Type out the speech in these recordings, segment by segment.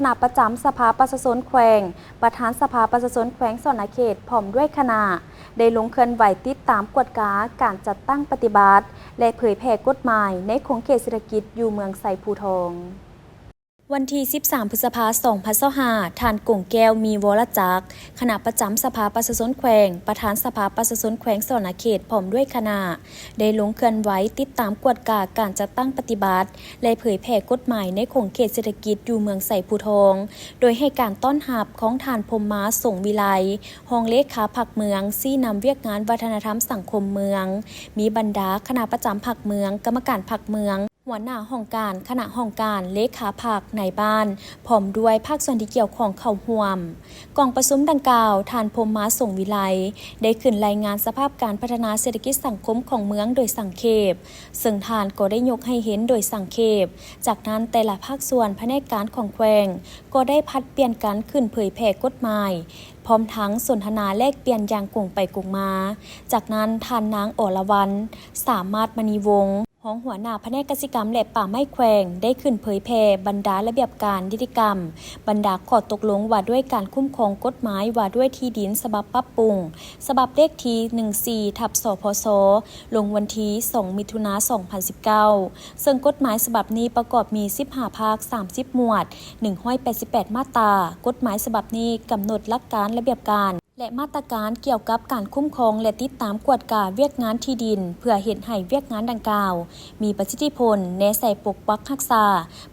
ณะประจำสภาประชาชนแขวงประธานสภาประชาชนแขวงสนเขตพร้อมด้วยคณะได้ลงเคลื่อนไหวติดตามกฎกาการจัดตั้งปฏิบัติและเผยแพร่กฎหมายในโครงเขตเศรษฐกิจอยู่เมืองไซภูทองวันที่ 13 พฤษภาคม 2025 ท่านกงแก้วมีวรจักรคณะประจำสภาประชาชนแขวงประธานสภาประชาชนแขวงสนเขตพร้อมด้วยคณะได้ลงเคลื่อนไหวติดตามกฎกาการจัดตั้งปฏิบัติและเผยแพร่กฎหมายในโครงเขตเศรษฐกิจอยู่เมืองไซภูทองโดยให้การต้อนรับของท่านพรหม้าส่งวิไลรองเลขาพรรคเมืองซี่นำเวียกงานวัฒนธรรมสังคมเมืองมีบรรดาคณะประจำพรรคเมืองกรรมการพรรคเมืองหัวหน้าห้องการคณะห้องการเลขาพรรคในบ้านพร้อมด้วยภาคส่วนที่เกี่ยวข้องเข้าร่วมกองประชุมดังกล่าวท่านพรหม้าส่งวิไลได้ขึ้นรายงานสภาพการพัฒนาเศรษฐกิจสังคมของเมืองโดยสังเขปซึ่งท่านก็ได้ยกให้เห็นโดยสังเขปจากนั้นแต่ละภาคส่วนแผนกการของแขวงก็ได้พัดเปลี่ยนกันขึ้นเผยแพร่กฎหมายพร้อมทั้งสนทนาแลกเปลี่ยนอย่างกงไปกงมาจากนั้นท่านนางอรวรรณสามารถมณีวงศ์ของหัวหน้าแผนกกสิกรรมและป่าไม้แขวงได้ขึ้นเผยแพร่บรรดาระเบียบการนิติกรรมบรรดาข้อตกลงว่าด้วยการคุ้มครองกฎหมายว่าด้วยที่ดินฉบับปรับปรุงฉบับเลขที่14/สพสลงวันที่2 มิถุนายน 2019ซึ่งกฎหมายฉบับนี้ประกอบมี15ภาค30หมวด188มาตรากฎหมายฉบับนี้กำหนดหลักการระเบียบการและมาตรการเกี่ยวกับการคุ้มครองและติดตามกวดกาเวียกงานที่ดินเพื่อเห็นให้เวียกงานดังกล่าวมีประสิทธิผลในใส่ปกปักรักษา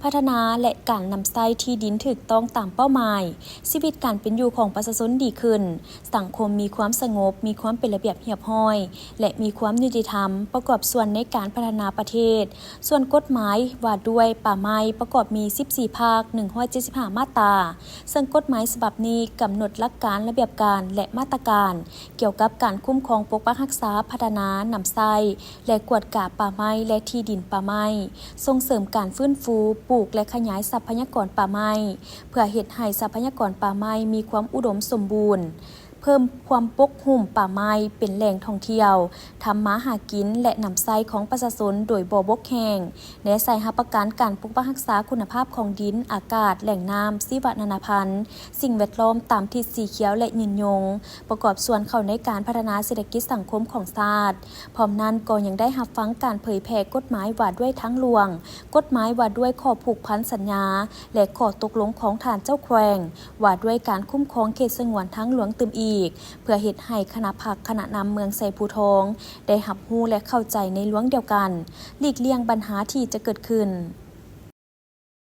พัฒนาและการนำใช้ที่ดินถูกต้องตามเป้าหมายชีวิตการเป็นอยู่ของประชาชนดีขึ้นสังคมมีความสงบมีความเป็นระเบียบเรียบร้อยและมีความยุติธรรมประกอบส่วนในการพัฒนาประเทศส่วนกฎหมายว่าด้วยป่าไม้ประกอบมี14ภาค175มาตราซึ่งกฎหมายฉบับนี้กำหนดหลักการระเบียบการและมาตรการเกี่ยวกับการคุ้มครองปกปักรักษาพัฒนานำไส้และกวดกาป่าไม้และที่ดินป่าไม้ส่งเสริมการฟื้นฟูปลูกและขยายทรัพยากรป่าไม้เพื่อเฮ็ดให้ทรัพยากรป่าไม้มีความอุดมสมบูรณ์เพิ่มความปกหุ่มป่าไม้เป็นแหล่งท่องเที่ยวทำมาหากินและนำไส้ของประชาชนโดยบ่บกแห้งและใส่หับประกันการปกปักรักษาคุณภาพของดินอากาศแหล่งน้ำชีวนานาพันธุ์สิ่งแวดล้อมตามทิศสีเขียวและยืนยงประกอบส่วนเข้าในการพัฒนาเศรษฐกิจสังคมของชาติพร้อมนั้นก็ยังได้รับฟังการเผยแพร่กฎหมายว่าด้วยทั้งหลวงกฎหมายว่าด้วยข้อผูกพันสัญญาและข้อตกลงของฐานเจ้าแขวงว่าด้วยการคุ้มครองเขตสงวนทั้งหลวงตึมอีกเพื่อเฮ็ดให้คณะพรรคคณะนำเมืองไซภูทองได้รับรู้และเข้าใจในหลวงเดียวกันหลีกเลี่ยงปัญหาที่จะเกิดขึ้น